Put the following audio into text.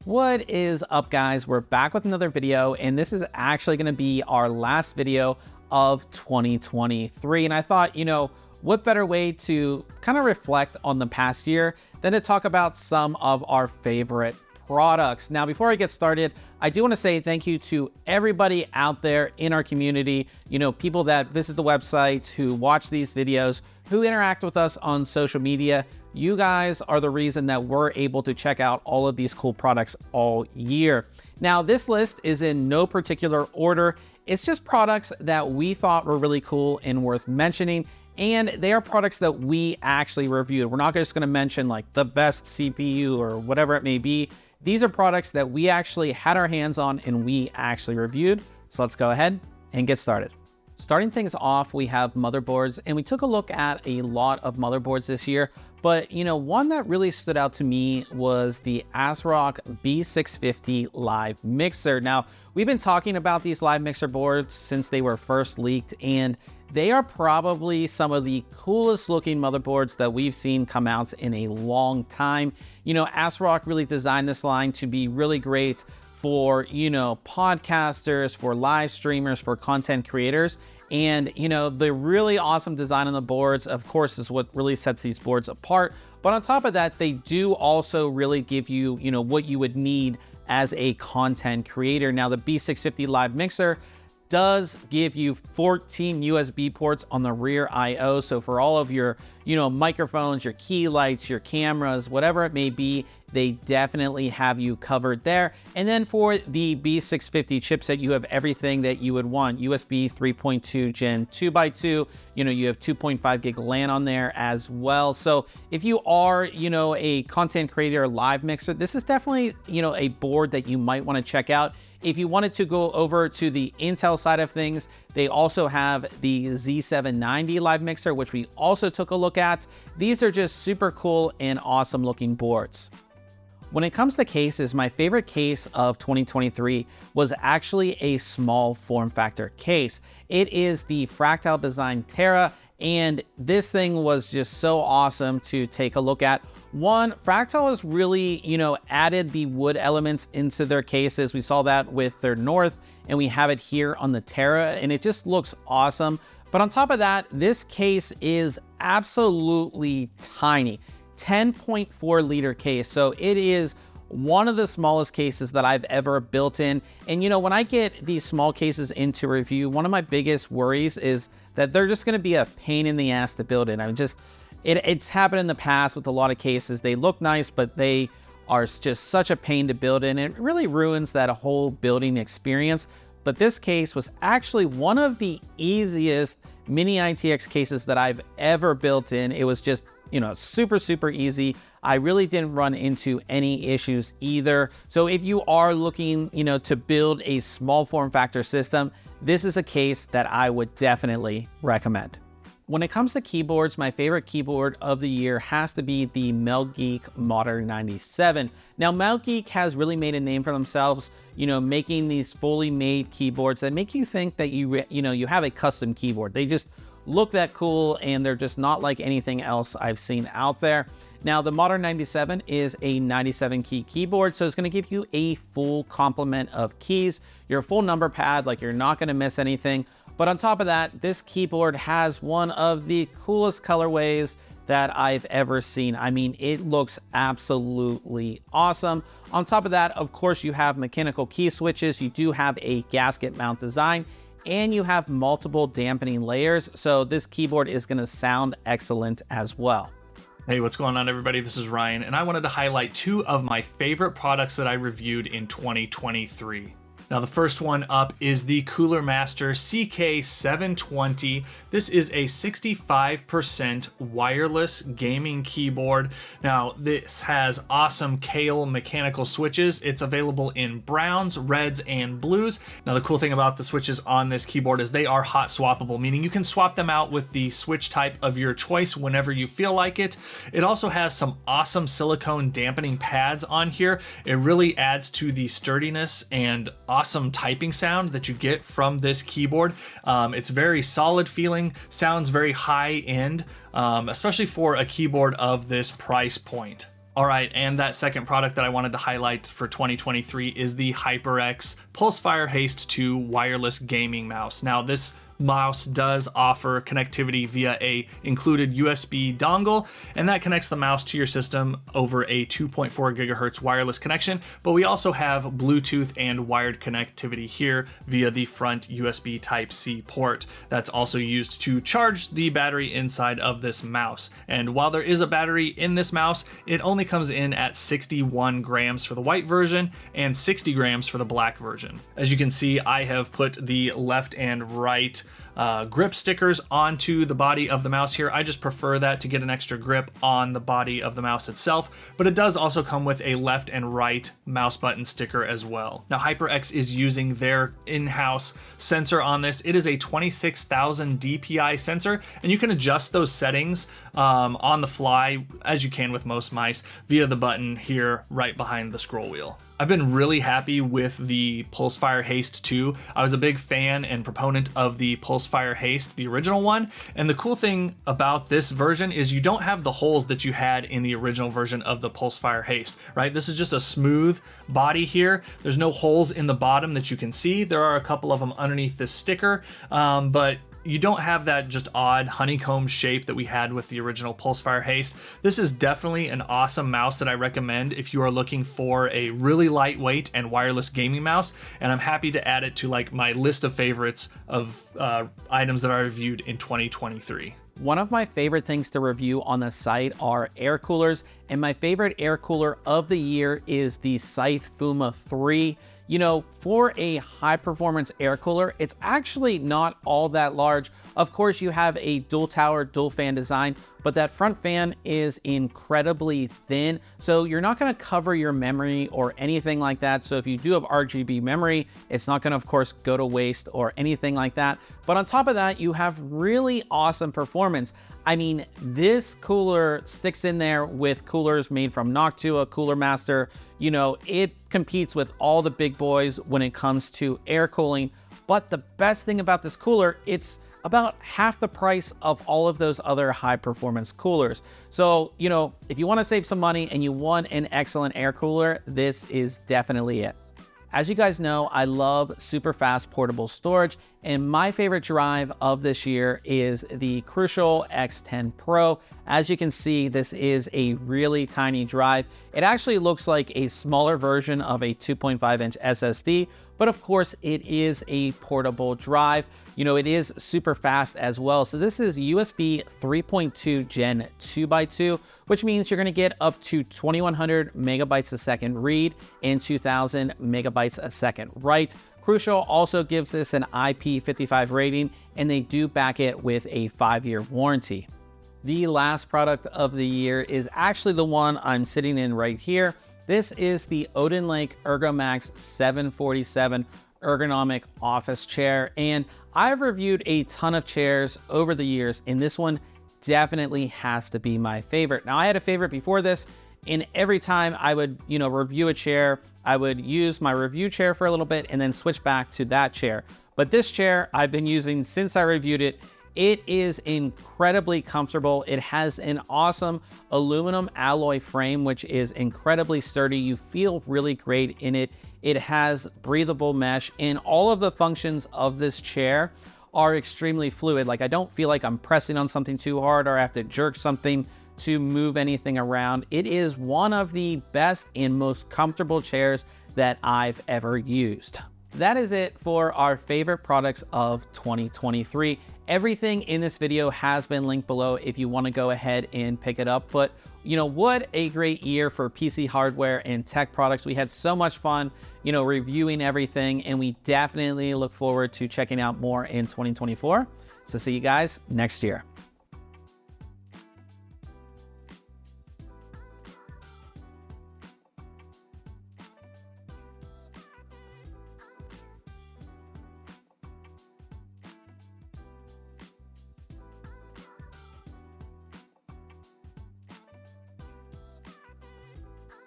What is up, guys? We're back with another video, and this is actually going to be our last video of 2023. And I thought, what better way to kind of reflect on the past year than to talk about some of our favorite products. Now, before I get started, I do want to say thank you to everybody out there in our community, people that visit the website, who watch these videos, who interact with us on social media. You guys are the reason that we're able to check out all of these cool products all year. Now, this list is in no particular order. It's just products that we thought were really cool and worth mentioning. And they are products that we actually reviewed. We're not just going to mention like the best CPU or whatever it may be. These are products that we actually had our hands on and we actually reviewed. So let's go ahead and get started. Starting things off, we have motherboards, and we took a look at a lot of motherboards this year. But one that really stood out to me was the ASRock B650 live mixer. Now, we've been talking about these live mixer boards since they were first leaked, and they are probably some of the coolest looking motherboards that we've seen come out in a long time. ASRock really designed this line to be really great for, podcasters, for live streamers, for content creators. And, the really awesome design on the boards, of course, is what really sets these boards apart. But on top of that, they do also really give you, what you would need as a content creator. Now, the B650 live mixer does give you 14 USB ports on the rear I/O. So for all of your, microphones, your key lights, your cameras, whatever it may be, they definitely have you covered there. And then for the B650 chipset, you have everything that you would want. USB 3.2 Gen 2x2, you have 2.5 gig LAN on there as well. So if you are, a content creator live mixer, this is definitely, a board that you might want to check out. If you wanted to go over to the Intel side of things, they also have the Z790 live mixer, which we also took a look at. These are just super cool and awesome looking boards. When it comes to cases, my favorite case of 2023 was actually a small form factor case. It is the Fractal Design Terra, and this thing was just so awesome to take a look at. One, Fractal has really, added the wood elements into their cases. We saw that with their North, and we have it here on the Terra, and it just looks awesome. But on top of that, this case is absolutely tiny. 10.4 liter case. So it is one of the smallest cases that I've ever built in. And when I get these small cases into review, one of my biggest worries is that they're just going to be a pain in the ass to build in. It's happened in the past with a lot of cases. They look nice, but they are just such a pain to build in. It really ruins that whole building experience. But this case was actually one of the easiest mini ITX cases that I've ever built in. It was just super, super easy. I really didn't run into any issues either. So if you are looking, to build a small form factor system, this is a case that I would definitely recommend. When it comes to keyboards, my favorite keyboard of the year has to be the Meltgeek Modern 97. Now, Meltgeek has really made a name for themselves, making these fully made keyboards that make you think that you have a custom keyboard. They just look that cool, and they're just not like anything else I've seen out there. Now, the Modern 97 is a 97 key keyboard, so it's going to give you a full complement of keys, your full number pad, like you're not going to miss anything. But on top of that, this keyboard has one of the coolest colorways that I've ever seen. I mean, it looks absolutely awesome. On top of that, of course, you have mechanical key switches. You do have a gasket mount design, and you have multiple dampening layers. So this keyboard is going to sound excellent as well. Hey, what's going on, everybody? This is Ryan, and I wanted to highlight two of my favorite products that I reviewed in 2023. Now, the first one up is the Cooler Master CK720. This is a 65% wireless gaming keyboard. Now, this has awesome Kailh mechanical switches. It's available in browns, reds, and blues. Now, the cool thing about the switches on this keyboard is they are hot swappable, meaning you can swap them out with the switch type of your choice whenever you feel like it. It also has some awesome silicone dampening pads on here. It really adds to the sturdiness and awesome typing sound that you get from this keyboard. It's very solid feeling, sounds very high end, especially for a keyboard of this price point. All right, and that second product that I wanted to highlight for 2023 is the HyperX Pulsefire Haste 2 wireless gaming mouse. Now, this mouse does offer connectivity via a included USB dongle, and that connects the mouse to your system over a 2.4 gigahertz wireless connection, but we also have Bluetooth and wired connectivity here via the front USB Type-C port. That's also used to charge the battery inside of this mouse. And while there is a battery in this mouse, it only comes in at 61 grams for the white version and 60 grams for the black version. As you can see, I have put the left and right grip stickers onto the body of the mouse here. I just prefer that to get an extra grip on the body of the mouse itself, but it does also come with a left and right mouse button sticker as well. Now, HyperX is using their in-house sensor on this. It is a 26,000 DPI sensor, and you can adjust those settings on the fly, as you can with most mice, via the button here right behind the scroll wheel. I've been really happy with the Pulsefire Haste 2. I was a big fan and proponent of the Pulsefire Haste, the original one. And the cool thing about this version is you don't have the holes that you had in the original version of the Pulsefire Haste, right? This is just a smooth body here. There's no holes in the bottom that you can see. There are a couple of them underneath this sticker, but you don't have that just odd honeycomb shape that we had with the original Pulsefire Haste. This is definitely an awesome mouse that I recommend if you are looking for a really lightweight and wireless gaming mouse, and I'm happy to add it to like my list of favorites of items that I reviewed in 2023. One of my favorite things to review on the site are air coolers, and my favorite air cooler of the year is the Scythe Fuma 3. You know, for a high performance air cooler, it's actually not all that large. Of course, you have a dual tower, dual fan design, but that front fan is incredibly thin. So you're not gonna cover your memory or anything like that. So if you do have RGB memory, it's not gonna, of course, go to waste or anything like that. But on top of that, you have really awesome performance. I mean, this cooler sticks in there with coolers made from Noctua, Cooler Master. You know, it competes with all the big boys when it comes to air cooling. But the best thing about this cooler, it's about half the price of all of those other high performance coolers. So, you know, if you want to save some money and you want an excellent air cooler, this is definitely it. As you guys know, I love super fast portable storage, and my favorite drive of this year is the Crucial X10 Pro. As you can see, this is a really tiny drive. It actually looks like a smaller version of a 2.5-inch SSD, but of course it is a portable drive. You know, it is super fast as well. So this is USB 3.2 Gen 2x2, which means you're gonna get up to 2100 megabytes a second read and 2000 megabytes a second write. Crucial also gives this an IP55 rating, and they do back it with a 5-year warranty. The last product of the year is actually the one I'm sitting in right here. This is the Odin Lake ErgoMax 747 ergonomic office chair, and I've reviewed a ton of chairs over the years, and this one definitely has to be my favorite. Now, I had a favorite before this, and every time I would, you know, review a chair, I would use my review chair for a little bit and then switch back to that chair. But this chair I've been using since I reviewed it. It is incredibly comfortable. It has an awesome aluminum alloy frame, which is incredibly sturdy. You feel really great in it. It has breathable mesh, and all of the functions of this chair are extremely fluid. Like, I don't feel like I'm pressing on something too hard or I have to jerk something to move anything around. It is one of the best and most comfortable chairs that I've ever used. That is it for our favorite products of 2023. Everything in this video has been linked below if you want to go ahead and pick it up. But you know, what a great year for PC hardware and tech products. We had so much fun, you know, reviewing everything, and we definitely look forward to checking out more in 2024. So see you guys next year.